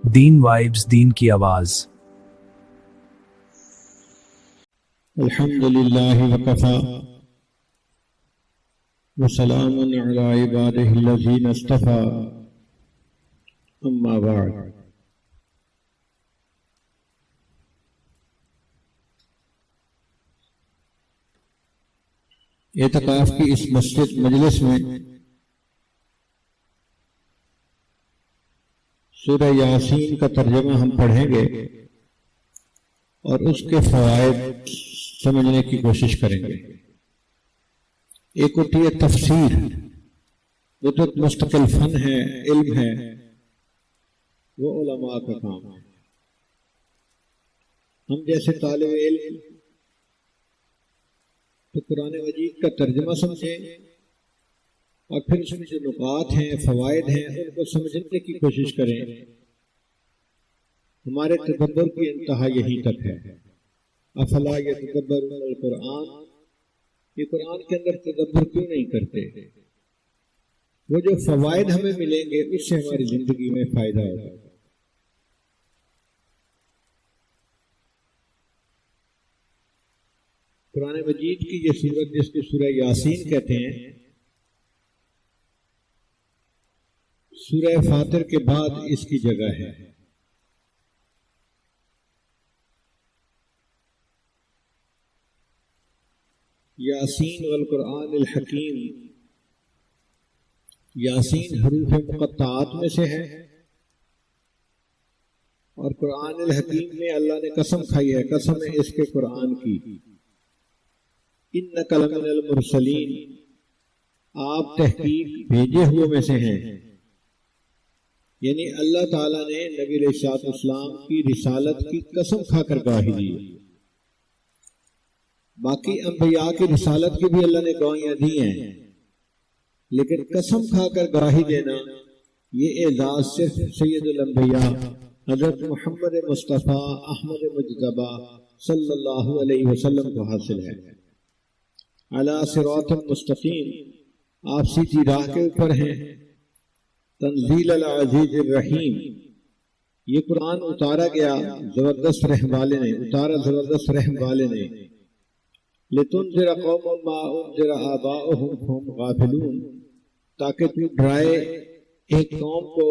دین vibes, دین کی آواز۔ الحمد للہ وکفی وسلام علی عبادہ الذین اصطفی، اما بعد۔ اعتکاف کی اس مسجد مجلس میں سورہ یاسین کا ترجمہ ہم پڑھیں گے اور اس کے فوائد سمجھنے کی کوشش کریں گے۔ ایک ہوتی ہے تفسیر، وہ تو مستقل فن ہے، علم ہے، وہ علماء کا کام ہے۔ ہم جیسے طالب علم تو قرآن مجید کا ترجمہ سمجھیں اور پھر اس میں جو نکات ہیں، فوائد ہیں، ان کو سمجھنے کی کوشش کریں۔ ہمارے تدبر کی انتہا یہیں تک ہے۔ افلا یتدبرون القرآن، یہ قرآن کے اندر تدبر کیوں نہیں کرتے؟ وہ جو فوائد ہمیں ملیں گے اس سے ہماری زندگی میں فائدہ ہوگا۔ قرآن مجید کی یہ سورت جس کو سورہ یاسین کہتے ہیں، سورہ فاتر کے بعد اس کی جگہ ہے۔ یاسین والقرآن الحکیم، یاسین حروف مقطعات میں سے ہے اور قرآن الحکیم میں اللہ نے قسم کھائی ہے، قسم ہے اس کے قرآن کی، انک لمن المرسلین، آپ تحقیق بھیجے ہوئے میں سے ہیں۔ یعنی اللہ تعالیٰ نے نبی علیہ السلام کی رسالت کی قسم کھا کر گواہی دی۔ باقی انبیاء کی رسالت کی بھی اللہ نے گواہیاں دی ہیں، لیکن قسم کھا کر گواہی دینا یہ اعزاز صرف سید الانبیاء حضرت محمد مصطفیٰ احمد مجتبیٰ صلی اللہ علیہ وسلم کو حاصل ہے۔ علی صراط مستقیم، آپ سیدھی راہ کے اوپر ہیں۔ تنزیل العزیز الرحیم، یہ قرآن اتارا گیا زبردست رحم والے نے، اتارا زبردست رحم والے نے۔ لتنذر قوما ما انذر آباؤہم فہم غافلون، تاکہ تو ڈرائے ایک قوم کو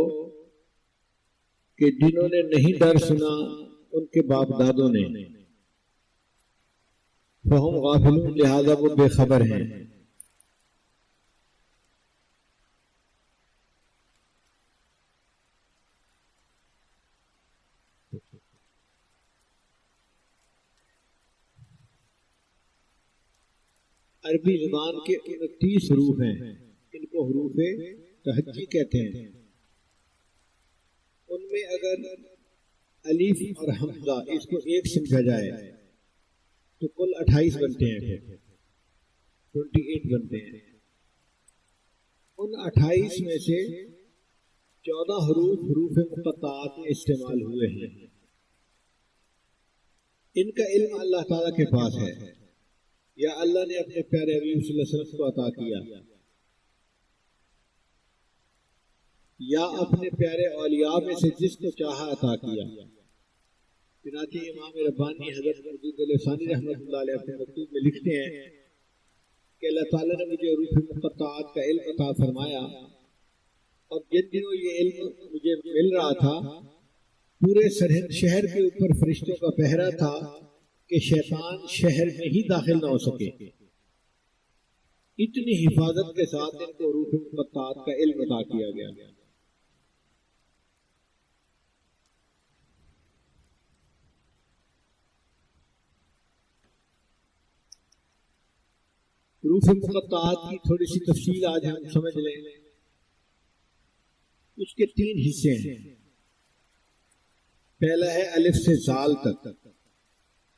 کہ جنہوں نے نہیں ڈر سنا ان کے باپ دادوں نے، فہم غافلون، لہذا وہ بے خبر ہیں۔ عربی زبان کے 29 حروف ہیں، ان کو حروف تہجی کہتے ہیں۔ ان میں اگر الف اور حمزہ اس کو ایک سمجھا جائے تو کل 28 بنتے ہیں، 28 بنتے ہیں۔ ان 28 میں سے 14 حروف حروف مقطعات میں استعمال ہوئے ہیں۔ ان کا علم اللہ تعالیٰ کے پاس ہے، یا اللہ نے اپنے پیارے حبیب صلی اللہ علیہ وسلم کو عطا کیا، یا اپنے پیارے اولیاء میں سے جس کو چاہا عطا کیا۔ چنانچہ امام ربانی حضرت مجید لسانی رحمۃ اللہ علیہ اپنے مکتوب میں لکھتے ہیں کہ اللہ تعالیٰ نے مجھے حروف مقطعات کا علم عطا فرمایا، اور جن دنوں یہ علم مجھے مل رہا تھا پورے شہر کے اوپر فرشتوں کا پہرا تھا کہ شیطان شہر میں ہی داخل نہ ہو سکے۔ اتنی حفاظت کے ساتھ ان کو حروف مقطعات کا علم عطا کیا گیا۔ حروف مقطعات کی تھوڑی سی تفصیل آج ہم سمجھ لیں۔ اس کے 3 حصے ہیں۔ پہلا ہے الف سے زال تک،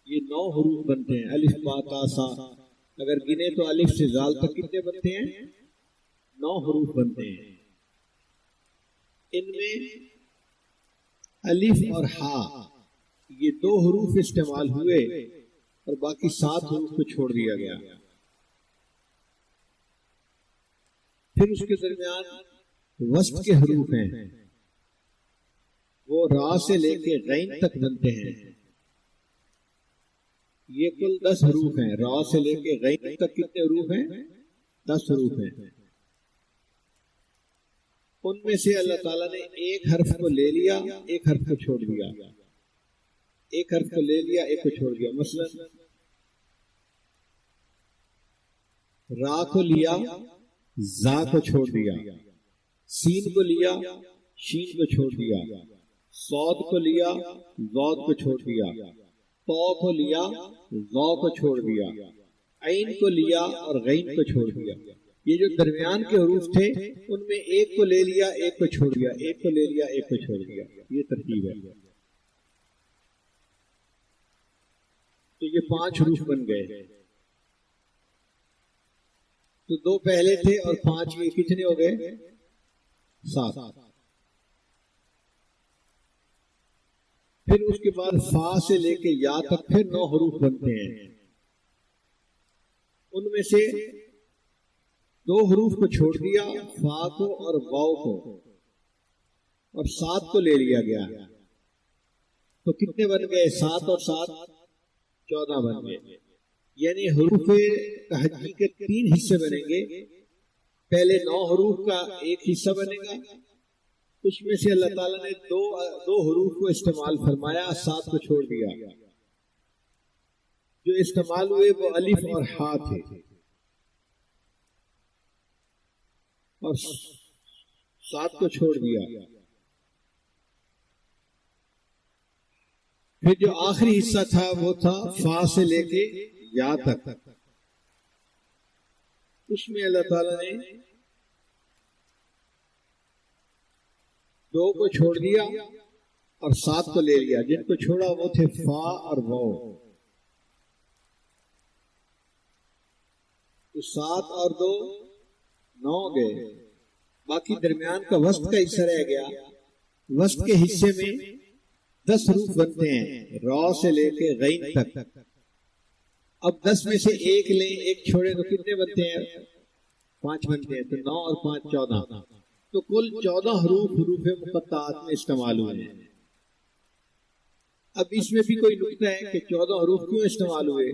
یہ 9 حروف بنتے ہیں، الف با تا سا، اگر گنے تو الف سے زال تک کتنے بنتے ہیں؟ 9 حروف بنتے ہیں۔ ان میں الف اور ہا یہ 2 حروف استعمال ہوئے اور باقی 7 حروف کو چھوڑ دیا گیا۔ پھر اس کے درمیان وسط کے حروف ہیں، وہ را سے لے کے غین تک بنتے ہیں. یہ کل 10 حروف ہیں. را سے لے کے غین تک کتنے حروف ہیں؟ 10 حروف ہیں. ان میں سے اللہ تعالیٰ نے ایک حرف کو لے لیا، ایک حرف کو چھوڑ دیا. ایک حرف کو لے لیا، ایک کو چھوڑ دیا. مثلا را کو لیا، زا کو چھوڑ دیا. سین کو لیا، شین کو چھوڑ دیا. صاد کو لیا، ضاد کو چھوڑ دیا. تو کو لیا، ضا کو چھوڑ دیا. عین کو لیا اور غین کو چھوڑ دیا. یہ جو درمیان کے حروف تھے ان میں ایک کو لے لیا، ایک کو چھوڑ دیا، ایک کو لے لیا، ایک کو چھوڑ دیا. یہ ترتیب ہے. تو یہ 5 حروف بن گئے. تو 2 پہلے تھے اور 5 یہ کتنے ہو گئے؟ 7. پھر اس کے بعد فا سے لے کے یا تک پھر 9 حروف بنتے ہیں. ان میں سے 2 حروف کو چھوڑ دیا، فا کو اور واو کو، اور 7 کو لے لیا گیا. تو کتنے بن گئے؟ 7 اور 7 14 بن گئے. یعنی حروف تہجی کے 3 حصے بنیں گے. پہلے 9 حروف کا ایک حصہ بنے گا. اس میں سے اللہ تعالیٰ نے دو حروف کو استعمال فرمایا، 7 کو چھوڑ دیا. جو استعمال ہوئے وہ الف اور ہا تھے، اور 7 کو چھوڑ دیا. پھر جو آخری حصہ تھا وہ تھا فا سے لے کے یا تک. اس میں اللہ تعالیٰ نے 2 کو چھوڑ دیا اور 7 کو لے لیا. جن کو چھوڑا وہ تھے فا اور واو. تو 7 اور 2 9 گئے. باقی درمیان کا وسط کا حصہ رہ گیا. وسط کے حصے میں 10 حروف بنتے ہیں، را سے لے کے غین تک. اب 10 میں سے ایک لیں، ایک چھوڑے تو کتنے بنتے ہیں؟ 5 بنتے ہیں. تو 9 اور 5 14. تو کل 14 حروف مقطعات میں استعمال ہوئے ہیں. اب اس میں بھی کوئی نکتہ ہے کہ 14 حروف کیوں استعمال ہوئے؟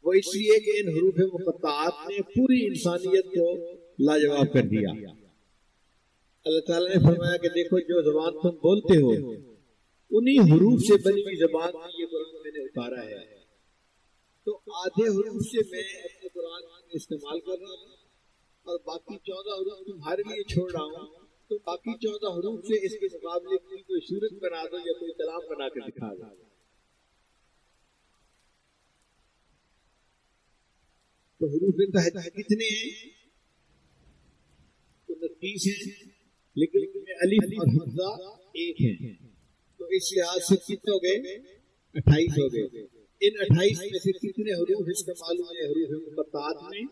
وہ اس لیے کہ ان حروف مقطعات نے پوری انسانیت کو لاجواب کر دیا. اللہ تعالیٰ نے فرمایا کہ دیکھو جو زبان تم بولتے ہو انہی حروف سے بنی ہوئی زبان کی یہ قرآن میں نے اتارا ہے. تو آدھے حروف سے میں اپنے قرآن میں استعمال کر رہا ہوں اور باقی 14 حروف تمہارے لیے چھوڑ رہا ہوں. تو باقی 14 حروف سے اس کے مقابلے کی کوئی صورت بنا دو یا کوئی کلام بنا کے دکھا دو. تو حروف تہجی کتنے ہیں؟ 29 ہیں، لیکن ان میں الف اور حمزہ ایک ہیں. تو اس لحاظ سے کتنے ہو گئے؟ 28 ہو گئے. ان 28 میں سے کتنے حروف استعمال ہوئے؟ حروف مقطعات میں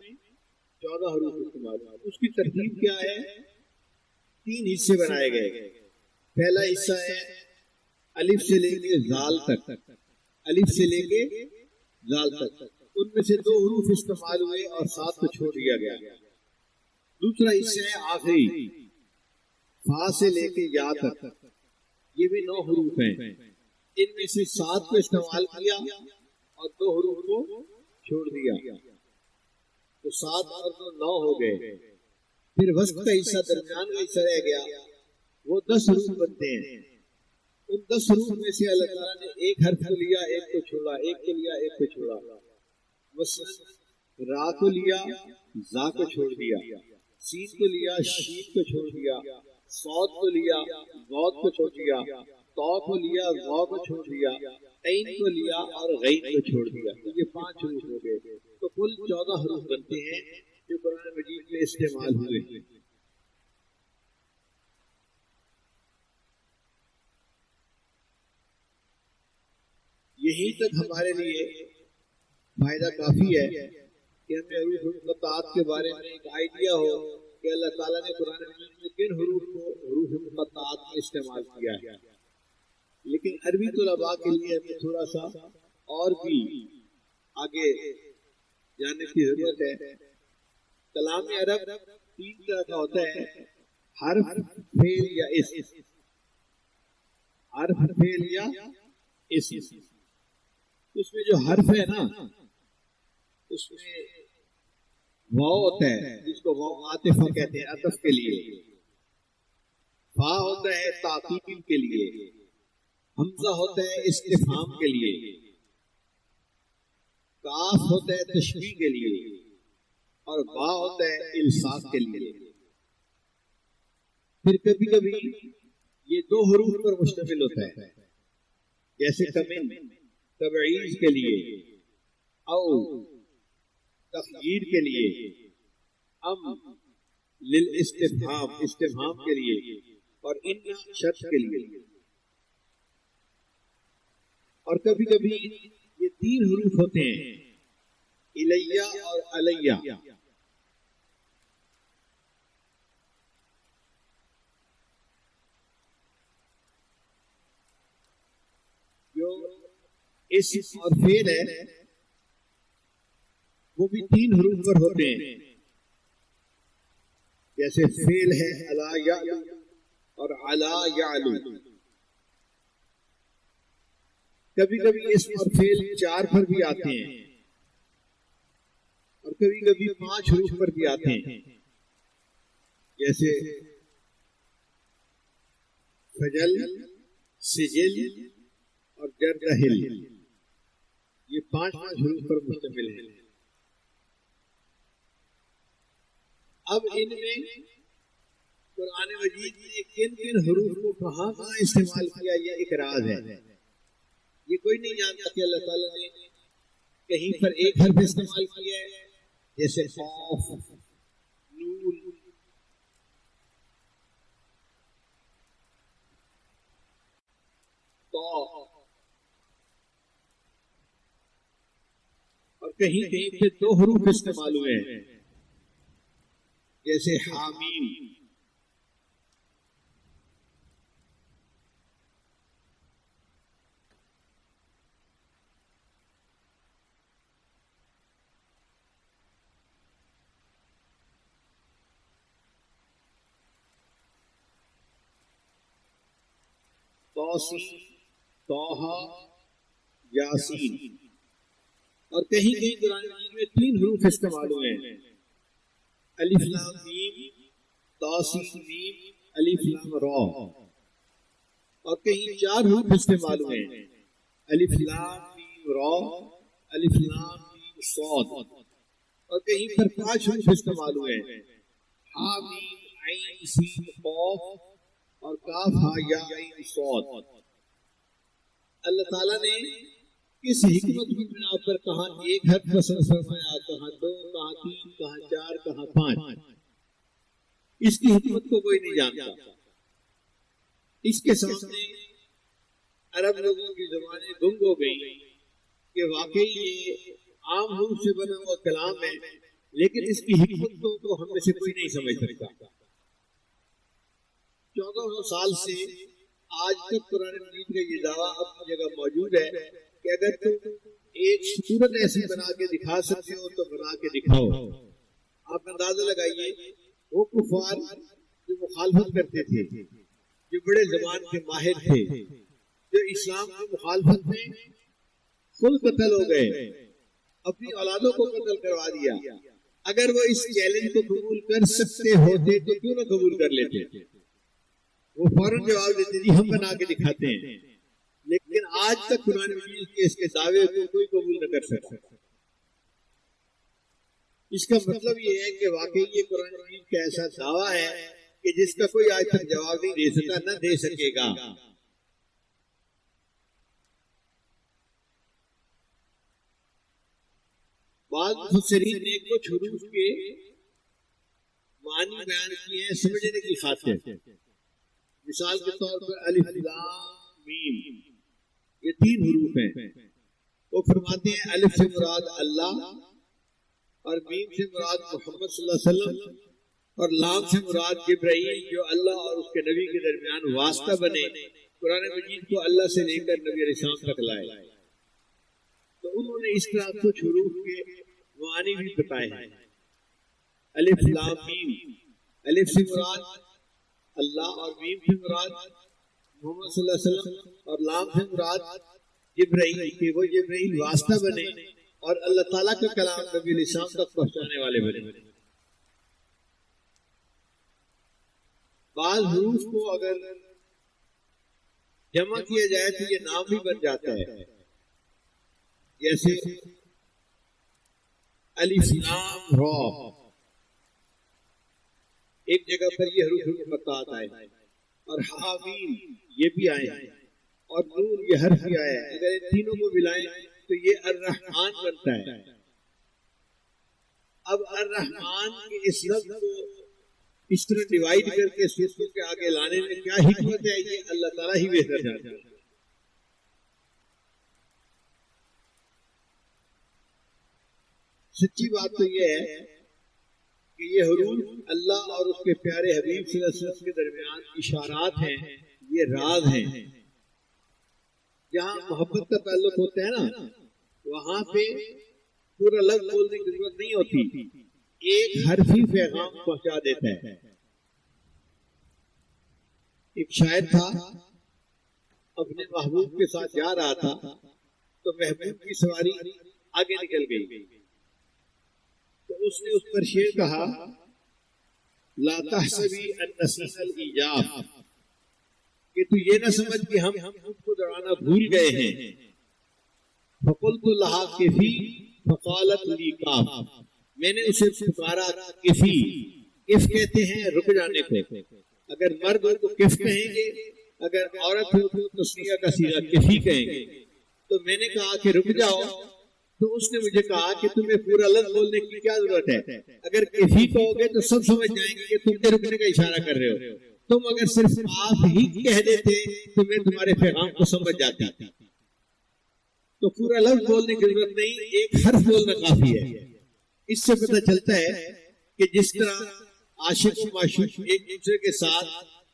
14 حروف استعمال ہوئے. اس کی ترتیب کیا ہے؟ 3 حصے بنائے گئے. پہلا حصہ ہے الف سے لے کے زال تک. الف سے لے کے زال تک. ان میں سے 2 حروف استعمال ہوئے اور 7 کو چھوڑ دیا گیا. دوسرا حصہ ہے آخری فا سے لے کے یا تک. یہ بھی 9 حروف ہیں. ان میں سے 7 کو استعمال کیا اور 2 حروف کو چھوڑ دیا. تو 7 اور 2 9 ہو گئے. پھر وسط کا حصہ، درمیان کا حصہ رہ گیا، وہ 10 حروف بنتے ہیں. ان 10 حروف میں سے اللہ تعالیٰ نے ایک حرف کو لیا، ایک کو چھوڑا، ایک کو لیا، ایک کو چھوڑا. را کو لیا، زا کو چھوڑ دیا. سین کو لیا، شین کو چھوڑ دیا. صاد کو لیا، ضاد کو چھوڑ دیا. تو کو لیا، ضا کو چھوڑ دیا. عین کو لیا اور غین کو چھوڑ دیا. تو یہ 5 حروف ہو گئے. تو کل 14 حروف بنتے ہیں جو قرآن مجید میں استعمال ہوئے. یہیں تک ہمارے لیے فائدہ کافی ہے کہ ہمیں حروف مقطعات کے بارے میں ایک آئیڈیا ہو کہ اللہ تعالیٰ نے قرآن مجید میں کن حروف کو حروف مقطعات میں استعمال کیا ہے. لیکن عربی طلباء کے لیے ہمیں تھوڑا سا اور بھی آگے جانے کی ضرورت ہے. کلام عرب 3 طرح کا ہوتا ہے: حرف، فعل یا اسم. حرف فعل یا اسم. اس میں جو حرف ہے نا اس میں واو ہوتا ہے جس کو واو عاطفہ کہتے ہیں عطف کے لیے، فا ہوتا ہے تعقیب کے لیے، حمزہ ہوتا ہے استفہام کے لیے، کاف ہوتا ہے تشبیہ کے لیے، اور با ہوتا ہے الصاق کے لیے. پھر کبھی کبھی یہ دو حروف پر مشتمل ہوتا ہے، جیسے کمن تبعیض کے لیے، او تخییر کے لیے، ام للاستفہام استفہام کے لیے، اور ان شرط کے لیے. اور کبھی کبھی یہ تین حروف ہوتے ہیں، الیہ اور علیہ. جو اسم اور فعل ہے وہ بھی تین حروف پر ہوتے ہیں، جیسے فعل ہے الا یعلو اور علا یعلو. کبھی کبھی اسم اور فعل چار پر بھی آتے ہیں اور کبھی کبھی 5 حروف پر بھی آتے ہیں، جیسے فجل، سجل اور جردہل. یہ 5 حروف پر مشتمل ہے. اب ان میں قرآن مجید نے کن کن حروف کو کہاں کہاں استعمال کیا یہ ایک راز ہے. یہ کوئی نہیں جانتا کہ اللہ تعالیٰ نے کہیں پر ایک حرف استعمال کیا ہے، جیسے قاف، نون، طا، اور کہیں کہیں پہ 2 حروف استعمال ہوئے ہیں، جیسے حامیم. طٰہٰ، یاسین. اور کہیں کہیں قرآن مجید میں 3 حروف استعمال ہوئے ہیں، الف لام میم، طا سین میم، الف لام را. اور کہیں 4 حروف استعمال ہوئے ہیں، الف لام میم را، الف لام میم صاد. اور کہیں پر 5 حروف استعمال ہوئے ہیں، ہا میم عین سین قاف اور کاف ہا یا عین صاد. اللہ تعالیٰ نے کس حکمت کی بنا پر کہاں ایک حرف پسند فرمایا، کہاں 2، کہاں 3، کہاں 4، کہاں 5، اس کی حکمت کو کوئی نہیں جانتا. اس کے سامنے عرب لوگوں کی زبانیں گنگ ہو گئی کہ واقعی یہ عام حروف سے بنا ہوا کلام ہے، لیکن اس کی حکمت کو تو ہم میں سے کوئی نہیں سمجھ سکتا. 1400 سال سے آج تک قرآن مجید کا یہ دعویٰ اپنی جگہ موجود ہے کہ اگر تم ایک صورت ایسی بنا کے دکھا سکتے ہو تو بنا کے دکھاؤ. آپ اندازہ لگائیے وہ کفار جو مخالفت کرتے تھے، جو بڑے زبان کے ماہر تھے، جو اسلام کی مخالفت میں خود قتل ہو گئے، اپنی اولادوں کو قتل کروا دیا، اگر وہ اس چیلنج کو قبول کر سکتے ہوتے تو کیوں نہ قبول کر لیتے؟ وہ فوراً جواب دیتے جی ہم بنا کے دکھاتے ہیں. لیکن آج تک قرآن مجید کے اس کے دعوے کو کوئی قبول نہ کر سکتا. اس کا مطلب یہ ہے کہ واقعی یہ قرآن مجید کا ایسا دعویٰ ہے کہ جس کا کوئی آج تک جواب نہیں دے سکا، نہ دے سکے گا. بعض مفسرین نے کچھ حروف کے معنی بیان کیے ہیں سمجھنے کی خاطر. مثال کے طور پر الف لام میم، یہ 3 حروف ہیں. وہ فرماتے ہیں الف سے مراد اللہ، اور میم سے مراد محمد صلی اللہ علیہ وسلم، اور لام سے مراد جبرائیل جو اللہ اور اس کے نبی کے درمیان واسطہ بنے، قرآن مجید کو اللہ سے لے کر نبی علیہ السلام تک لائے. تو انہوں نے اس طرح کچھ حروف کے معانی بھی بتائے ہیں. الف لام میم، الف سے مراد اللہ اور میم سے مراد محمد صلی اللہ علیہ وسلم اور لام سے مراد جبرائیل کہ وہ جبرائیل واسطہ بنے اور اللہ تعالیٰ کا کلام نبی علیہ السلام تک پہنچانے والے بنے. بعض حروف کو اگر جمع کیا جائے تو یہ نام بھی بن جاتا ہے، جیسے الف لام را، ایک جگہ پر یہ حروف مقطعات آئے، اور حامیم یہ بھی آئے ہیں، اور نون یہ حرف بھی آیا ہے. اگر ان تینوں کو ملائیں تو یہ الرحمن بنتا ہے. اب الرحمن کے اس لفظ کو اس طرح ڈیوائیڈ کر کے سورتوں کے آگے لانے میں کیا حکمت ہے، یہ اللہ تعالیٰ ہی بہتر جانتا ہے. سچی بات تو یہ ہے کہ یہ حروف اللہ اور اس کے پیارے حبیب صلی اللہ علیہ وسلم کے درمیان اشارات ہیں، یہ راز ہیں. جہاں محبت کا تعلق ہوتا ہے نا، وہاں پہ پورا لفظ بولنے کی ضرورت نہیں ہوتی، ایک حرف ہی پیغام پہنچا دیتا ہے. ایک شاعر تھا، اپنے محبوب کے ساتھ جا رہا تھا تو محبوب کی سواری آگے نکل گئی، تو اس نے اس پر شعر کہا، لا تحسبی ان نسینا الایجاب، کہ تو یہ نہ سمجھ کہ ہم خود کو دوڑانا بھول گئے ہیں. فقلت لها کفی فقالت لی کاف، میں نے اسے پکارا کفی، کف کہتے ہیں رک جانے کو، اگر مرد ہو تو کف کہیں گے، اگر عورت ہو تو تسنیہ کا صیغہ کفی کہیں گے. تو میں نے کہا کہ رک جاؤ، تو اس نے مجھے کہا کہ تمہیں پورا لفظ بولنے کی کیا ضرورت ہے، اگر کفی کہو گے تو سب سمجھ جائیں گے کہ تم نے رکنے کا اشارہ کر رہے ہو. تم اگر صرف آپ ہی کہہ دیتے تو میں تمہارے پیغام کو سمجھ جاتی. تو پورا لفظ بولنے کی ضرورت نہیں، ایک حرف بولنا کافی ہے. اس سے پتہ چلتا ہے کہ جس طرح عاشق و معشوق ایک دوسرے کے ساتھ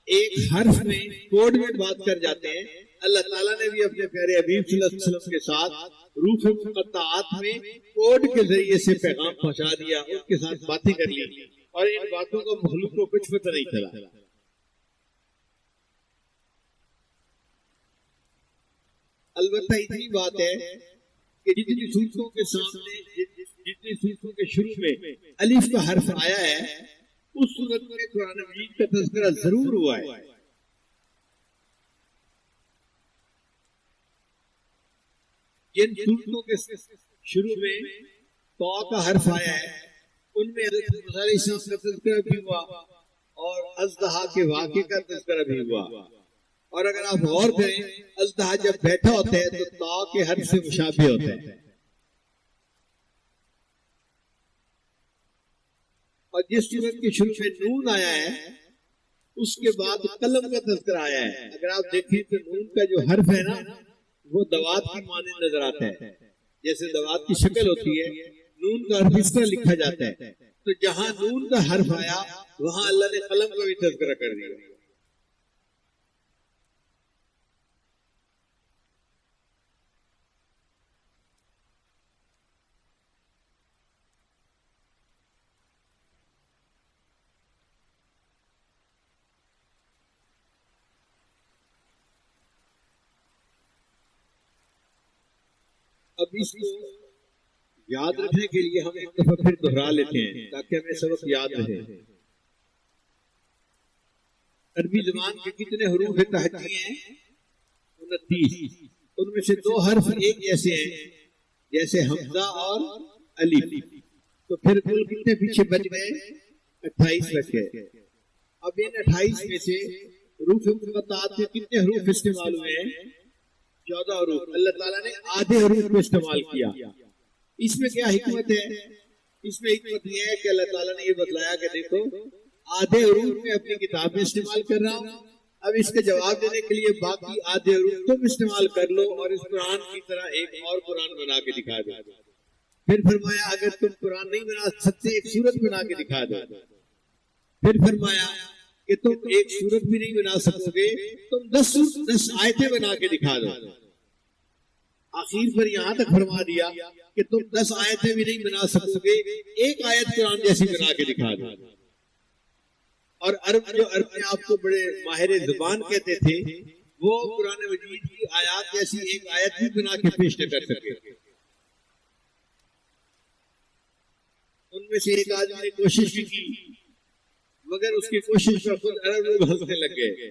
ایک حرف میں کوڈ میں بات کر جاتے ہیں، اللہ تعالیٰ نے بھی اپنے پیارے حبیب صلی اللہ علیہ وسلم کے ساتھ حروف مقطعات میں کوڈ کے ذریعے سے پیغام پہنچا دیا، ان کے ساتھ باتیں کر لی، اور ان باتوں کو مخلوق کو کچھ پتہ نہیں چلا. البتہ اتنی بات ہے کہ جتنی صورتوں کے سامنے، جتنی صورتوں کے شروع میں الف کا حرف آیا ہے، اس صورت میں قرآن مجید کا تذکرہ ضرور ہوا ہے. جن صورتوں کے شروع میں تو کا حرف آیا ہے، ان میں حضرت موسیٰ علیہ السلام کا تذکرہ بھی ہوا اور اژدہا کے واقعے کا تذکرہ بھی ہوا. اور اگر آپ غور کریں، اژدہا جب بیٹھا ہوتا ہے تو تا کے حرف سے مشابہ ہوتا ہے، اور جس صورت کے شروع میں نون آیا ہے اس کے بعد قلم کا تذکرہ آیا ہے. اگر آپ دیکھیں تو نون کا جو حرف ہے نا، وہ دوات کی مانند نظر آتا ہے، جیسے دوات کی شکل ہوتی ہے، نون کا حرف اس طرح لکھا جاتا ہے. تو جہاں نون کا حرف آیا وہاں اللہ نے قلم کا بھی تذکرہ کر دیا. اب اس کو یاد رکھنے کے لیے ہم ایک دفعہ پھر دہرا لیتے ہیں تاکہ ہمیں سبق یاد رہے. عربی زبان کے کتنے حروف تہجی ہیں؟ 29. ان میں سے 2 حرف ایک جیسے ہیں، جیسے حمزہ اور الف. تو پھر کل کتنے پیچھے بچ گئے؟ 28 بچ گئے. اب ان 28 میں سے حروف مقطعات کے کتنے حروف استعمال ہوئے ہیں؟ 14 حروف. اللہ تعالیٰ نے آدھے حروف کو استعمال کیا. اس میں کیا حکمت ہے؟ اس میں حکمت یہ ہے کہ اللہ تعالیٰ نے یہ بتلایا کہ دیکھو آدھے حروف میں اپنی کتاب میں استعمال کر رہا ہوں، اب اس کے جواب دینے کے لیے باقی آدھے حروف تم استعمال کر لو اور اس قرآن کی طرح ایک اور قرآن بنا کے دکھا دو. پھر فرمایا اگر تم قرآن نہیں بنا سکتے ایک سورت بنا کے دکھا دو. پھر فرمایا کہ تم ایک سورت بھی نہیں بنا سکو گے، تم 10 آیتیں بنا کے دکھا دو. آخر پر یہاں تک فرما دیا کہ تم 10 آیتیں بھی نہیں بنا سکو گے، ایک آیت قرآن جیسی بنا کے دکھا دو. اور عرب جو عرب میں آپ کو بڑے ماہر زبان کہتے تھے، وہ قرآن مجید کی آیات جیسی ایک آیت بھی بنا کے پیش نہ کر سکے. ان میں سے ایک آدمی نے کوشش بھی کی مگر اس کی کوشش پر خود عرب لوگ ہنسنے لگ گئے.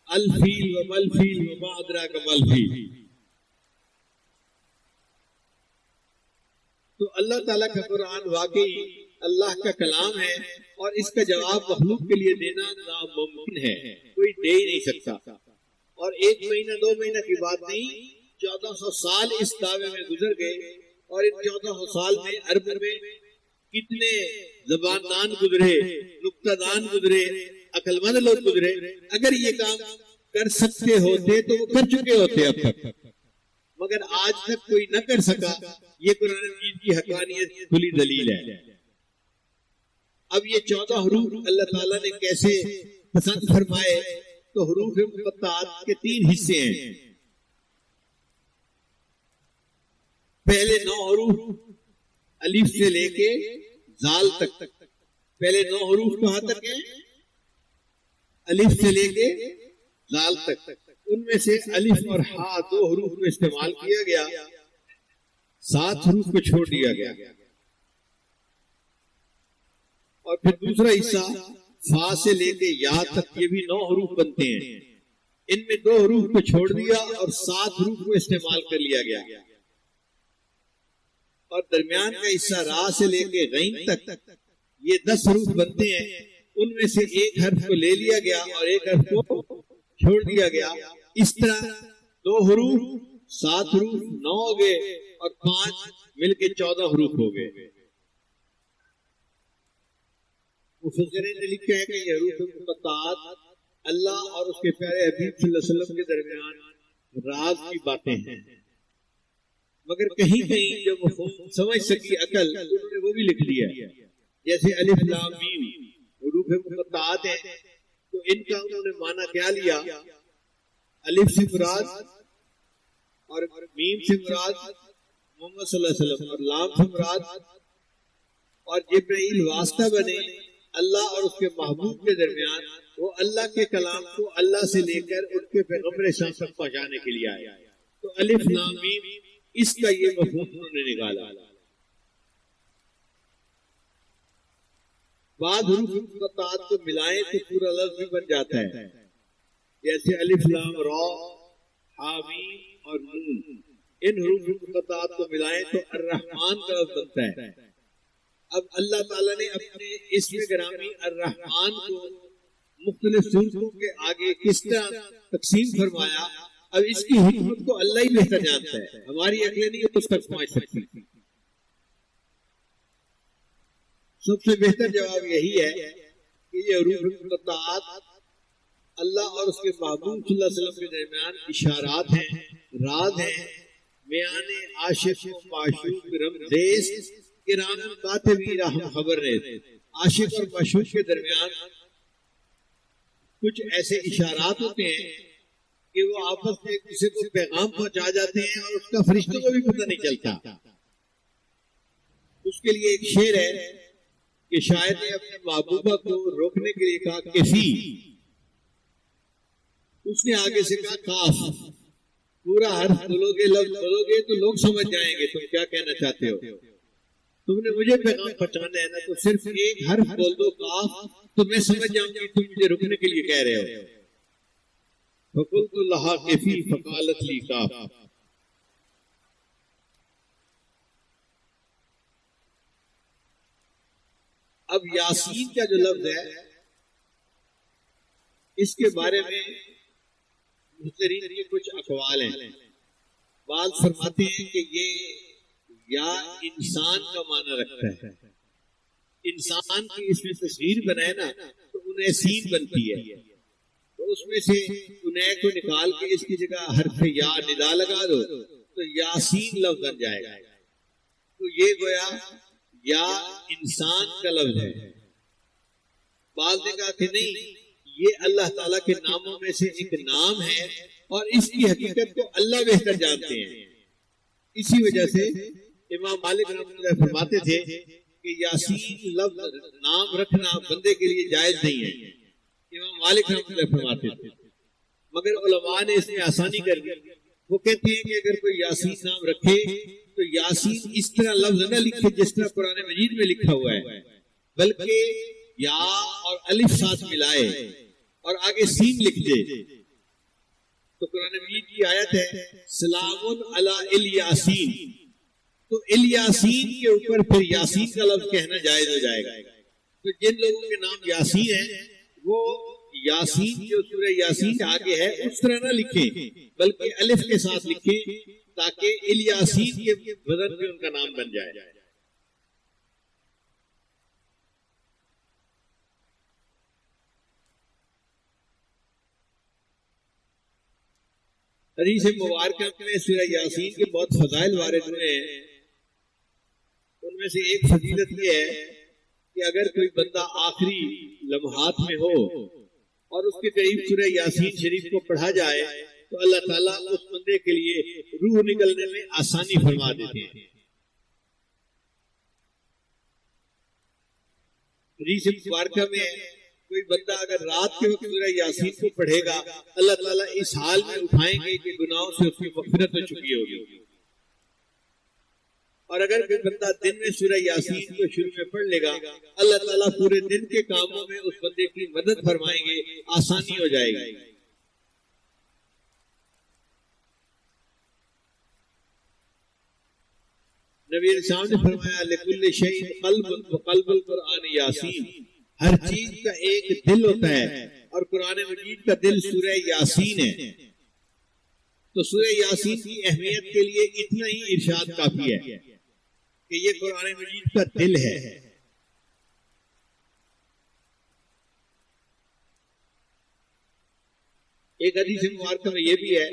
الفیل و ملفیل و ما ادراک ملفیل. تو اللہ تعالیٰ کا قرآن واقعی اللہ کا کلام ہے اور اس کا جواب مخلوق کے لیے دینا ناممکن ہے، کوئی دے ہی نہیں سکتا. اور 1 مہینہ 2 مہینہ کی بات نہیں، 1400 سال اس دعوے میں گزر گئے اور ان 1400 سال میں عرب میں کتنے زبان دان گزرے، نکتہ دان گزرے، عقل مند لوگ گزرے. اگر یہ کام کر سکتے ہوتے تو وہ کر چکے ہوتے اب تک، مگر آج تک کوئی نہ کر سکا. یہ قرآن مجید کی حقانیت کھلی دلیل ہے. اب یہ 14 حروف اللہ تعالیٰ نے کیسے پسند فرمائے؟ تو حروف مقطعات کے 3 حصے ہیں. پہلے 9 حروف الف سے لے کے زال تک. پہلے 9 حروف کہاں تک ہیں؟ الف سے لے کے زال تک. ان میں سے الف اور ہا 2 حروف کو استعمال کیا گیا، 7 حروف کو چھوڑ دیا گیا. اور پھر دوسرا حصہ فا سے لے کے یا تک، یہ بھی 9 حروف بنتے ہیں. ان میں 2 حروف کو چھوڑ دیا اور 7 حروف کو استعمال کر لیا گیا. اور درمیان کا حصہ را سے لے کے غین تک، یہ 10 حروف بنتے ہیں. ان میں سے ایک حرف کو لے لیا گیا اور ایک حرف کو چھوڑ دیا گیا. اس طرح 2 حروف 7 حروف 9 ہو گئے اور 5 مل کے 14 حروف ہو گئے. مفسرین نے لکھا ہے کہ یہ حروف مقطعات اللہ اور اس کے پیارے حبیب صلی اللہ علیہ وسلم کے درمیان راز کی باتیں ہیں، مگر کہیں کہیں جو مفہوم سمجھ سکی عقل انہوں نے وہ بھی لکھ لیا. جیسے الف لام میم حروف مقطعات ہیں تو ان کا انہوں نے معنی کیا لیا؟ الف سے مراد اور میم سے مراد محمد صلی اللہ علیہ وسلم اور لام سے مراد، اور جبرائیل واسطہ بنے اللہ اور اس کے محبوب کے درمیان. وہ اللہ کے کلام کو اللہ سے لے کر ان کے پیغمبر شان تک پہنچانے کے لیے آیا. تو الف لام میم اس کا یہ مفہوم انہوں نے نکالا. بعد حروف مقطعات کو ملائیں تو پورا لفظ بھی بن جاتا ہے. جیسے الف لام را ہا میم اور نون، ان حروف مقطعات کو ملائیں تو الرحمن کا لفظ بنتا ہے. اب اللہ تعالیٰ نے اپنے اسم گرامی الرحمن کو مختلف صورتوں کے آگے کس طرح تقسیم فرمایا، اب اس کی حکمت کو اللہ ہی بہتر جانتا ہے، ہماری عقلیں نہیں اس تک پہنچ سکتی. سب سے بہتر جواب یہی ہے کہ یہ حروف مقطعات اللہ اور اس کے محبوب صلی اللہ علیہ وسلم کے درمیان اشارات ہیں، راز ہیں، بیان عاشق و معشوق رمزیز کرام کاتبی رحم خبر ریز. عاشق اور معشوق کے درمیان کچھ ایسے اشارات ہوتے ہیں کہ وہ آپس میں ایک دوسرے کو پیغام پہنچا جاتے ہیں اور اس کا فرشتوں کو بھی پتہ نہیں چلتا. اس کے لیے ایک شعر ہے کہ شاعر نے اپنے محبوبہ کو روکنے کے لیے کہا کیفی، اس نے آگے سے کہا کاف. پورا حرف بولو گے، لفظ بولو گے تو لوگ سمجھ جائیں گے تم کیا کہنا چاہتے ہو. تم نے مجھے پیغام پہنچانا ہے نا، تو صرف ایک حرف بول دو کاف تو میں سمجھ جاؤں گی تم مجھے رکنے کے لیے کہہ رہے ہو. فقلت لها كيفي فقالت لي كاف. اب یاسین کا جو لفظ ہے اس کے بارے میں مفسرین کے کچھ اقوال ہیں. بعض فرماتے ہیں کہ یہ یا انسان کا معنی رکھتا ہے. انسان کی اس میں تصویر بنائے نا تو انہیں سین بنتی ہے، تو اس میں سے انہیں کو نکال کے اس کی جگہ حرف یا ندا لگا دو تو یاسین لفظ بن جائے گا. تو یہ گویا یا انسان کا لفظ ہے. بعض نے کہا کہ نہیں، یہ اللہ تعالیٰ کے ناموں میں سے ایک نام ہے اور اس کی حقیقت کو اللہ بہتر جانتے ہیں. اسی وجہ سے امام مالک رحمۃ اللہ فرماتے تھے کہ یاسین لفظ نام رکھنا بندے کے لیے جائز نہیں ہے. امام مالک رحمۃ اللہ فرماتے تھے مگر علماء نے اس میں آسانی کر دی. وہ کہتے ہیں کہ اگر کوئی یاسین نام رکھے تو یاسین اس طرح لفظ نہ لکھے جس طرح قرآن مجید میں لکھا ہوا ہے، بلکہ یا اور الف ساتھ ملائے اور آگے سین لکھ دے. تو قرآن مجید کی آیت ہے سلام علی الیاسین، تو الیاسین کے اوپر پھر یاسین کا لفظ کہنا جائز ہو جائے گا. تو جن لوگوں کے نام یاسین ہیں وہ یاسین جو سورہ یاسین کے آگے ہے اس طرح نہ لکھیں بلکہ الف کے ساتھ لکھیں تاکہ الیاسین کے وزن پہ ان کا نام بن جائے. حدیث مبارکہ میں سورہ یاسین کے بہت فضائل وارد ہوئے ہیں. ان میں سے ایک فضیلت یہ ہے کہ اگر کوئی بندہ آخری لمحات میں ہو اور اس کے قریب سورہ یاسین شریف کو پڑھا جائے تو اللہ تعالیٰ اس بندے کے لیے روح نکلنے میں آسانی فرما دیتے ہیں. حدیث مبارکہ میں کوئی بندہ اگر رات کے وقت سورہ یاسین کو پڑھے گا اللہ تعالیٰ اس حال میں اٹھائیں گے کہ گناہوں سے اس کی مغفرت ہو چکی ہوگی. اور اگر کوئی بندہ دن میں سورہ یاسین کو شروع میں پڑھ لے گا اللہ تعالیٰ پورے دن کے کاموں میں اس بندے کی مدد فرمائیں گے، آسانی ہو جائے گی. نبی علیہ السلام نے فرمایا لکل شیء قلب وقلب القرآن یاسین، ہر چیز کا ایک دل ہوتا ہے اور قرآن مجید کا دل سورہ یاسین ہے. تو سورہ یاسین کی اہمیت کے لیے اتنا ہی ارشاد کافی ہے کہ یہ قرآن مجید کا دل ہے. ایک حدیث مبارکہ میں یہ بھی ہے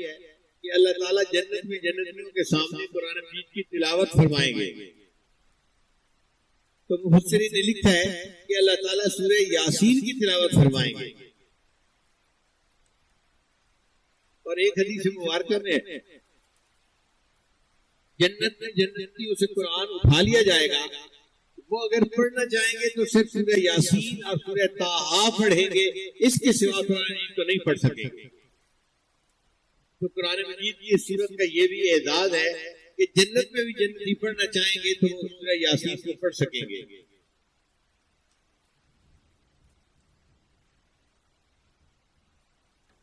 کہ اللہ تعالیٰ جنت میں جنتیوں کے سامنے قرآن مجید کی تلاوت فرمائیں گے. تو مفسرین نے لکھا ہے کہ اللہ تعالیٰ سورہ یاسین کی تلاوت فرمائیں گے. اور ایک حدیث مبارکہ میں جنت میں جنتیوں سے قرآن اٹھا لیا جائے گا، وہ اگر پڑھنا چاہیں گے تو صرف سورہ یاسین اور سورہ طٰہٰ پڑھیں گے، اس کے سوا قرآن مجید کو نہیں پڑھ سکیں گے. تو قرآن مجید کی اس سورت کا یہ بھی اعزاز ہے کہ جنت میں بھی جنتی پڑھنا چاہیں گے تو وہ سورہ یاسین کو پڑھ سکیں گے.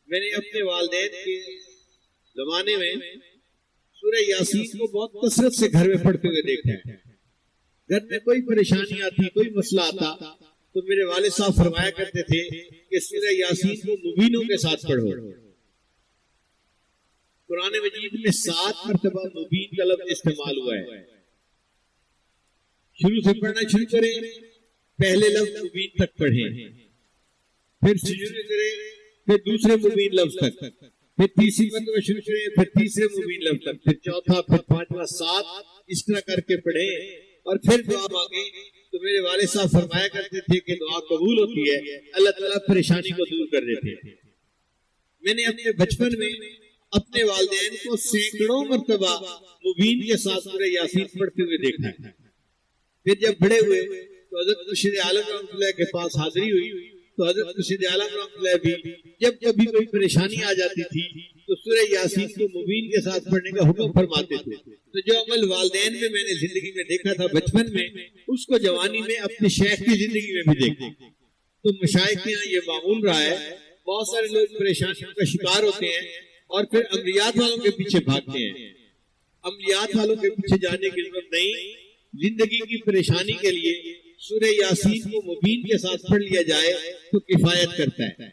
میں نے اپنے والدین کے زمانے میں سورہ یاسین کو بہت کثرت سے گھر میں پڑھتے ہوئے دیکھا ہے. گھر میں کوئی پریشانی آتی، کوئی مسئلہ آتا تو میرے والد صاحب فرمایا کرتے تھے کہ سورہ یاسین کو مبینوں کے ساتھ پڑھو. قرآن مجید میں 7 مرتبہ مبین کا لفظ استعمال ہوا ہے. شروع سے پڑھنا شروع کریں، پہلے لفظ مبین تک پڑھیں، پھر شروع کریں، پھر دوسرے مبین لفظ تک، پھر تیسری مرتبہ شروع کریں، پھر تیسرے مبین لفظ تک، پھر چوتھا، پھر پانچواں، 7 اس طرح کر کے پڑھیں اور پھر دعا مانگیں. تو میرے والد صاحب فرمایا کرتے تھے کہ دعا قبول ہوتی ہے، اللہ تعالیٰ پریشانی کو دور کر دیتے ہیں. میں نے اپنے بچپن میں اپنے والدین کو سینکڑوں مرتبہ مبین کے ساتھ سورہ یاسین پڑھتے ہوئے دیکھا ہے. پھر جب بڑے ہوئے تو حضرت مرشد عالم رحمۃ اللہ کے پاس حاضری ہوئی تو حضرت مرشد عالم رحمۃ اللہ بھی جب کبھی کوئی پریشانی آ جاتی تھی تو سورہ یاسین کو مبین کے ساتھ پڑھنے کا حکم فرماتے تھے. تو جو عمل والدین میں نے زندگی میں دیکھا تھا بچپن میں، اس کو جوانی میں اپنے شیخ کی زندگی میں بھی دیکھا. تو مشائخ کے یہاں یہ معمول رہا ہے، بہت سارے لوگ پریشانیوں کا شکار ہوتے ہیں اور پھر عملیات والوں کے پیچھے بھاگتے ہیں. عملیات والوں کے پیچھے جانے کی ضرورت نہیں. زندگی کی پریشانی کے لیے سورہ یاسین کو مبین کے ساتھ پڑھ لیا جائے تو کفایت کرتا ہے.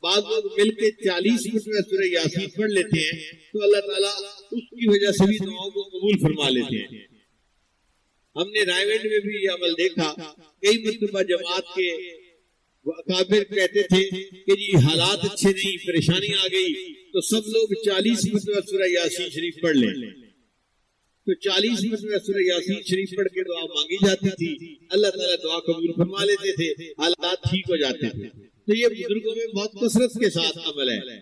بعض لوگ مل کے 40 مرتبہ سورہ یاسین پڑھ لیتے ہیں تو اللہ تعالیٰ اس کی وجہ سے بھی دعاؤں کو قبول فرما لیتے ہیں. ہم نے رائے گنج میں بھی یہ عمل دیکھا. کئی مرتبہ جماعت کے اکابر کہتے تھے کہ جی حالات اچھے نہیں، پریشانی آ گئی، تو سب لوگ 40 مرتبہ سورہ یاسین شریف پڑھ لیں. تو 40 مرتبہ سورہ یاسین شریف پڑھ کے دعا مانگی جاتی تھی، اللہ تعالیٰ دعا قبول فرما لیتے تھے، حالات ٹھیک ہو جاتے تھے. تو یہ بزرگوں میں بہت کثرت کے ساتھ عمل ہے.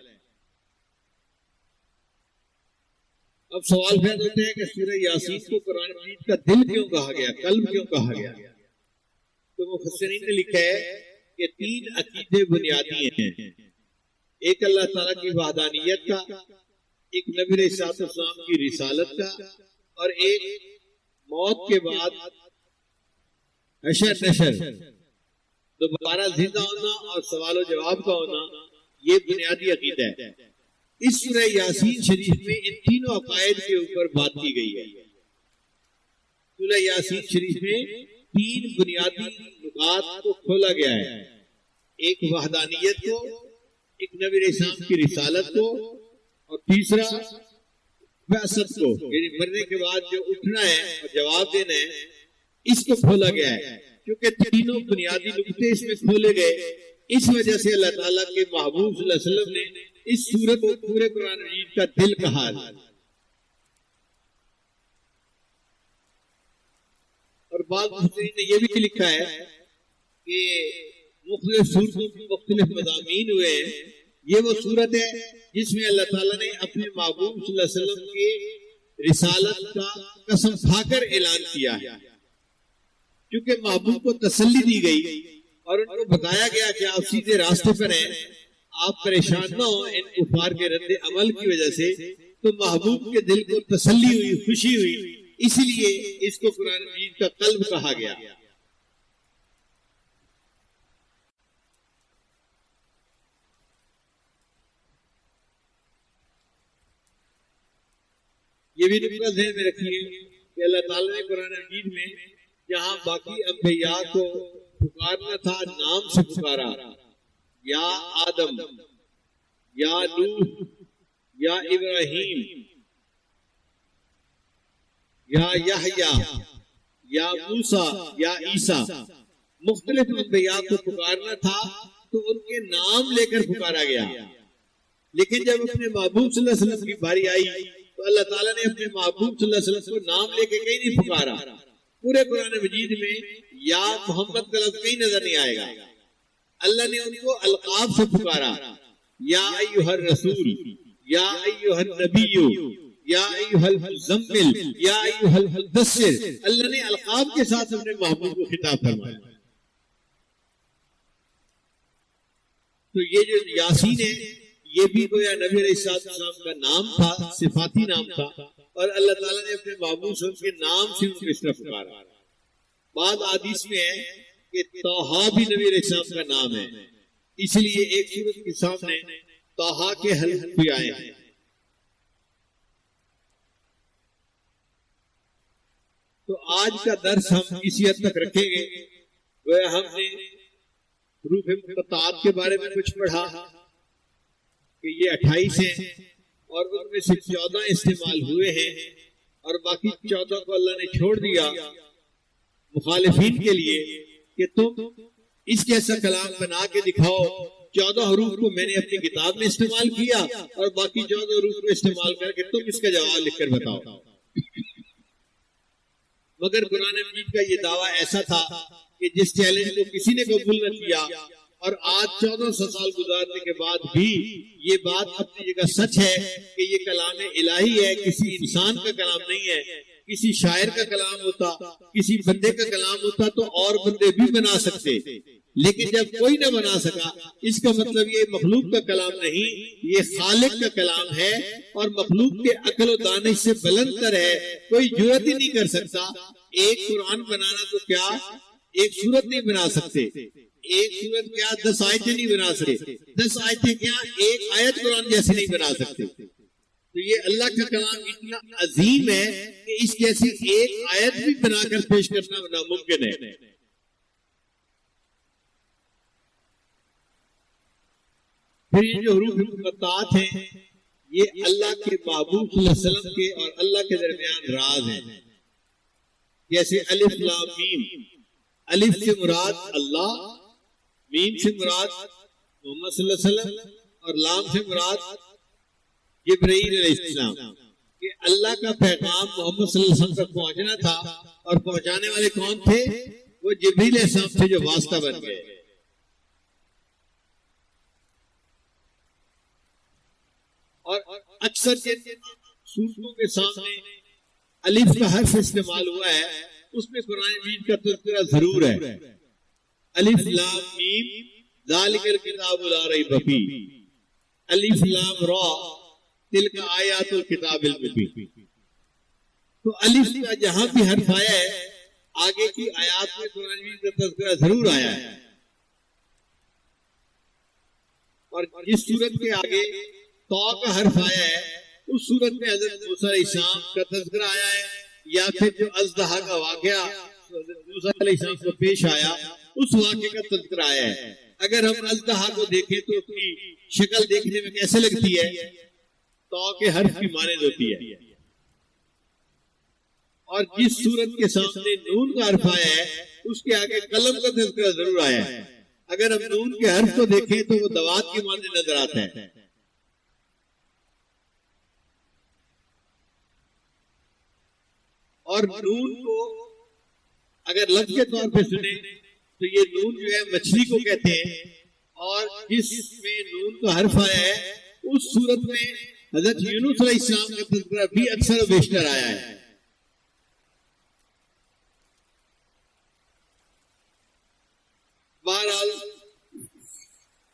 اب سوال پیدا ہوتے ہیں کہ سورہ یاسین کو قرآن مجید کا دل کیوں کہا گیا، قلب کیوں کہا گیا؟ تو مفسرین نے لکھا ہے کہ 3 عقیدے بنیادی ہیں. ایک اللہ تعالیٰ کی وحدانیت کا، ایک نبی علیہ السلام کی رسالت کا، اور ایک موت کے بعد حشر نشر، دوبارہ زندہ ہونا اور سوال و جواب کا ہونا، یہ بنیادی عقیدہ ہے۔ اس سورہ یاسین شریف میں ان تینوں عقائد کے اوپر بات کی گئی ہے۔ سورہ یاسین شریف میں تین بنیادی نکات کو کھولا گیا ہے، ایک وحدانیت کو، ایک نبی علیہ السلام کی رسالت کو، اور تیسرا بعثت کو، یعنی مرنے کے بعد جو اٹھنا ہے اور جواب دینا ہے، اس کو کھولا گیا ہے۔ کیونکہ تینوں بنیادی نکتے اس میں کھولے گئے، اس وجہ سے اللہ تعالیٰ کے محبوب صلی اللہ علیہ وسلم نے اس سورت کو پورے قرآن مجید کا دل کہا ہے۔ اور بعض مفسرین نے یہ بھی لکھا ہے کہ مختلف صورتوں میں مختلف مضامین ہوئے ہیں، یہ وہ صورت ہے جس میں اللہ تعالیٰ نے اپنے محبوب صلی اللہ علیہ وسلم کی رسالت کا قسم کھا کر اعلان کیا ہے، کیونکہ محبوب کو تسلی دی گئی اور ان کو بتایا گیا کہ آپ سیدھے راستے پر ہیں، آپ پریشان نہ ہو ان کفار کے رد عمل کی وجہ سے۔ تو محبوب کے دل کو تسلی ہوئی، خوشی ہوئی، اس لیے اس کو قرآن مجید کا قلب کہا گیا۔ یہ بھی نقطہ ذہن میں رکھیے کہ اللہ تعالیٰ نے قرآن مجید میں جہاں باقی انبیاء کو پکارنا تھا نام سے پکارا، یا آدم، یا نوح، یا ابراہیم، یا یحییٰ، یا موسیٰ، یا عیسیٰ، مختلف انبیاء کو پکارنا تھا تو ان کے نام لے کر پکارا گیا۔ لیکن جب اپنے محبوب صلی اللہ علیہ وسلم کی باری آئی تو اللہ تعالیٰ نے اپنے محبوب صلی اللہ علیہ وسلم کو نام لے کے کہیں نہیں پکارا۔ پورے قرآن مجید میں یا محمد کا لفظ کہیں نظر نہیں آئے گا، اللہ نے ان کو القاب سے پکارا، یا ایھا الرسول، یا ایھا النبی، یا ایھا المزمل، یا ایھا المدثر، اللہ نے القاب کے ساتھ اپنے محبوب کو خطاب فرمایا۔ تو یہ جو یاسین ہے یہ بھی گویا نبی علیہ السلام کا نام تھا، صفاتی نام تھا، اور اللہ تعالیٰ نے اپنے محبوب صلی اللہ علیہ وسلم کے نام سے ان کو اس طرح پکارا۔ بعض حدیث میں ہے کہ طٰہٰ بھی نبی علیہ السلام کا نام ہے، اس لیے ایک سورت کے سامنے طٰہٰ کے حلف بھی آئے ہیں۔ تو آج کا درس ہم اسی حد تک رکھیں گے، گویا ہم نے حروف مقطعات کے بارے میں کچھ پڑھا کہ یہ 28 ہیں اور ان میں سے 14 استعمال ہوئے ہیں اور باقی 14 کو اللہ نے چھوڑ دیا مخالفین کے لیے کہ تم اس جیسا کلام بنا کے دکھاؤ۔ 14 حروف کو میں نے اپنی کتاب میں استعمال کیا اور باقی 14 حروف کو استعمال کر کے تم اس کا جواب لکھ کر بتاؤ۔ مگر قرآن مجید کا یہ دعویٰ ایسا تھا کہ جس چیلنج کو کسی نے قبول نہ کیا، اور آج 1400 سال گزارنے کے بعد بھی یہ بات اپنی جگہ سچ ہے کہ یہ کلام الہی ہے، کسی انسان کا کلام نہیں ہے۔ کسی شاعر کا کلام ہوتا، کسی بندے کا کلام ہوتا تو اور بندے بھی بنا سکتے، لیکن جب کوئی نہ بنا سکا، اس کا مطلب یہ مخلوق کا کلام نہیں، یہ خالق کا کلام ہے، اور مخلوق کے عقل و دانش سے بلند تر ہے۔ کوئی جرأت ہی نہیں کر سکتا۔ ایک قرآن بنانا تو کیا ایک سورت نہیں بنا سکتے، ایک سورت کیا 10 آیتیں نہیں بنا سکتے، 10 آیتیں کیا ایک آیت قرآن جیسے نہیں بنا سکتے۔ تو یہ اللہ کا کلام اتنا عظیم ہے کہ اس جیسی ایک آیت بھی بنا کر پیش کرنا ناممکن ہے۔ پھر یہ جو حروف مقطعات ہیں یہ اللہ کے محبوب صلی اللہ علیہ وسلم کے اور اللہ کے درمیان راز ہیں، جیسے الف لام میم۔ الف سے مراد اللہ، میم سے مراد محمد صلی اللہ علیہ وسلم، اور لام سے مراد جبرائیل علیہ السلام، کہ اللہ کا پیغام محمد صلی اللہ علیہ وسلم تک پہنچنا تھا، اور پہنچانے والے کون تھے؟ وہ جبرائیل علیہ السلام تھے جو واسطہ بن گئے۔ اور اکثر سورتوں کے سامنے الف کا حرف استعمال ہوا ہے، اس میں قرآن مجید کا تذکرہ ضرور ہے۔ الف لام میم ذالک الکتاب لا ریب فیہ، الف لام را تلک آیات الکتاب المبین. تو الف کا جہاں بھی حرف آیا ہے آگے کی آیات میں قرآن مجید کا تذکرہ ضرور آیا ہے، اور جس صورت کے آگے تو کا حرف آیا ہے اس صورت میں حضرت موسیٰ علیہ السلام کا تذکرہ آیا ہے، یا پھر جو اژدہا کا واقعہ حضرت موسیٰ علیہ السلام کو پیش آیا اس واقعے کا تذکرہ آیا ہے. اگر ہم اژدہا کو دیکھیں تو اس کی شکل دیکھنے میں کیسے لگتی ہے؟ تو کے حرف کی مانند ہوتی ہے. اور جس صورت کے سامنے نون کا حرف آیا ہے اس کے آگے قلم کا تذکرہ ضرور آیا ہے. اگر ہم نون کے حرف کو دیکھیں تو وہ دوات کی مانند نظر آتا ہے. اور نون کو اگر لفظ کے طور پہ سنیں تو یہ نون جو ہے مچھلی کو کہتے ہیں، اور جس میں نون کا حرف آیا ہے اس صورت میں حضرت یونس علیہ السلام کا تذکرہ بھی اکثر و بیشتر آیا ہے. بہرحال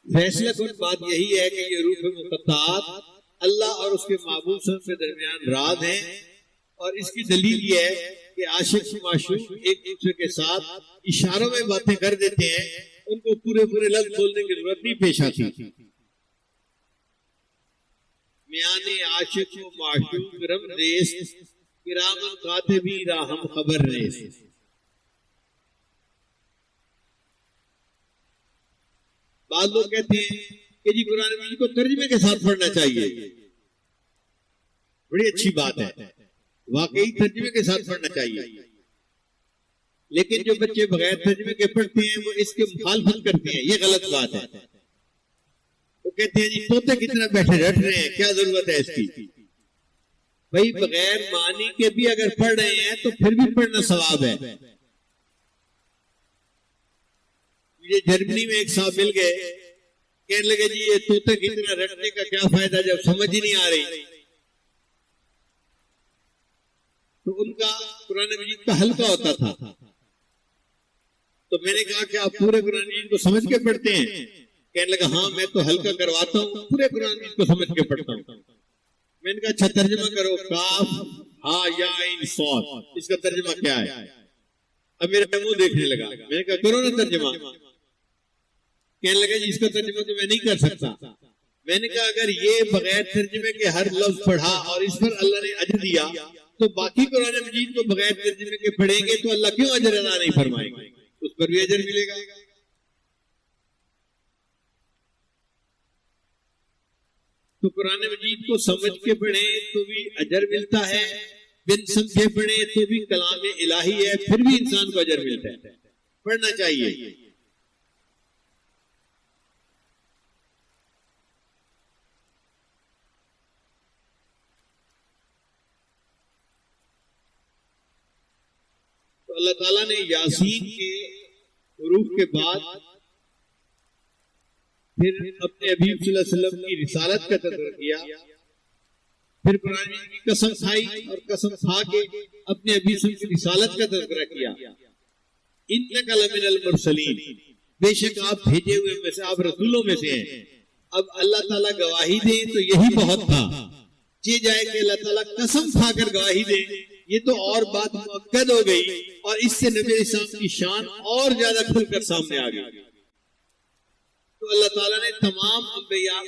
فیصلہ کن بات یہی ہے کہ یہ حروف مقطعات اللہ اور اس کے معبود صلی اللہ علیہ وسلم کے درمیان راز ہیں، اور اس کی دلیل یہ ہے کہ عاشق و معشوق ایک دوسرے کے ساتھ اشاروں میں باتیں کر دیتے ہیں، ان کو پورے پورے لفظ بولنے کی ضرورت نہیں پیش آتی. میان عاشق و معشوق رم ریس کرام کاتبی راہم خبر ریس. بعض لوگ کہتے ہیں کہ جی قرآن مجید کو ترجمے کے ساتھ پڑھنا چاہیے. بڑی اچھی بات ہے، واقعی ترجمے کے ساتھ پڑھنا چاہیے، لیکن جو بچے بغیر ترجمے کے پڑھتے ہیں وہ اس کے مخالفت کرتے ہیں. یہ غلط بات ہے. وہ کہتے ہیں جی طوطے کتنا بیٹھے رٹ رہے ہیں، کیا ضرورت ہے اس کی؟ بھائی بغیر معنی کے بھی اگر پڑھ رہے ہیں تو پھر بھی پڑھنا ثواب ہے. مجھے جرمنی میں ایک صاحب مل گئے، کہنے لگے جی یہ طوطے کتنا رٹنے کا کیا فائدہ جب سمجھ ہی نہیں آ رہی. تو ان کا قرآن مجید کا حلقہ ہوتا تھا، تو میں نے کہا کہ آپ پورے قرآن مجید کو سمجھ کے پڑھتے ہیں؟ کہنے لگا ہاں میں تو حلقہ کرواتا ہوں، پورے قرآن مجید کو سمجھ کے پڑھتا ہوں. میں نے کہا اچھا ترجمہ کرو، کاف ہا یا عین صاد، اس کا ترجمہ کیا ہے؟ اب میرا منہ دیکھنے لگا. میں نے کہا کرو نا ترجمہ. کہنے لگا جی اس کا ترجمہ تو میں نہیں کر سکتا. میں نے کہا اگر یہ بغیر ترجمے کے ہر لفظ پڑھا اور اس پر اللہ نے اجر دیا تو باقی قرآن مجید کو بغیر ترجمے کے پڑھیں گے تو اللہ کیوں اجر ادا نہیں فرمائیں گے؟ اس پر بھی اجر ملے گا. تو قرآن مجید کو سمجھ کے پڑھیں تو بھی اجر ملتا ہے، بن سمجھے پڑھیں تو بھی کلام الہی ہے، پھر بھی انسان کو اجر ملتا ہے. پڑھنا چاہیے. اللہ تعالیٰ نے یاسین کے حروف کے بعد پھر اپنے حبیب صلی اللہ علیہ وسلم کی رسالت کا تذکرہ کیا، پھر قرآن کی قسم کھائی اور قسم کھا کے اپنے حبیب صلی اللہ علیہ وسلم کی رسالت کا تذکرہ کیا. انک لمن المرسلین، بے شک آپ بھیجے ہوئے میں سے، آپ رسولوں میں سے ہیں. اب اللہ تعالیٰ گواہی دے تو یہی بہت تھا. یہ جائے کہ اللہ تعالیٰ قسم کھا کر گواہی دے، یہ تو اور بات مؤکد ہو گئی، اور اس سے نبی علیہ السلام کی شان اور زیادہ کھل کر سامنے آ گئی. تو اللہ تعالیٰ نے تمام انبیاء،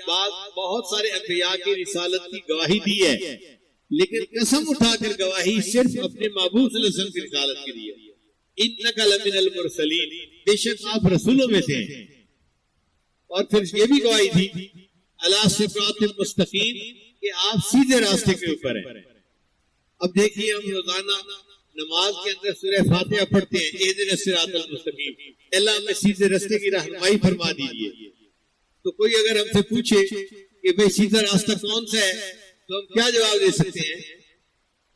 بہت سارے انبیاء کی رسالت کی گواہی دی ہے، لیکن قسم اٹھا کر گواہی صرف اپنے محبوب صلی اللہ علیہ وسلم کی رسالت کی دی ہے. انک لمن المرسلین، بے شک آپ رسولوں میں سے ہیں. اور پھر یہ بھی گواہی دی علی صراط مستقیم، کہ آپ سیدھے راستے کے اوپر ہیں. اب دیکھیے ہم روزانہ نماز کے اندر سورہ فاتحہ پڑھتے ہیں، اہدنا الصراط المستقیم، اللہ ہمیں سیدھے راستے کی رہنمائی فرما دیجیے. تو کوئی اگر ہم سے پوچھے کہ بھئی سیدھا راستہ کون سا ہے تو ہم کیا جواب دے سکتے ہیں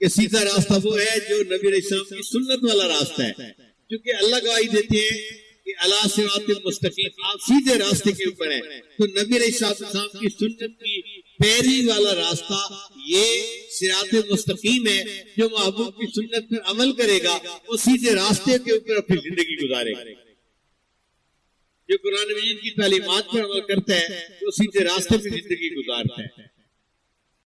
کہ سیدھا راستہ وہ ہے جو نبی علیہ السلام کی سنت والا راستہ ہے. کیونکہ اللہ گواہی دیتے ہیں کہ علی صراط مستقیم، آپ سیدھے راستے کے اوپر ہیں. تو نبی علیہ السلام کی سنت کی پیروی والا راستہ یہ صراط مستقیم ہے. جو محبوب کی سنت پر عمل کرے گا وہ سیدھے راستے کے اوپر اپنی زندگی گزارے گا. جو قرآن مجید کی تعلیمات پر عمل کرتا ہے وہ سیدھے راستے پہ زندگی گزارتا ہے.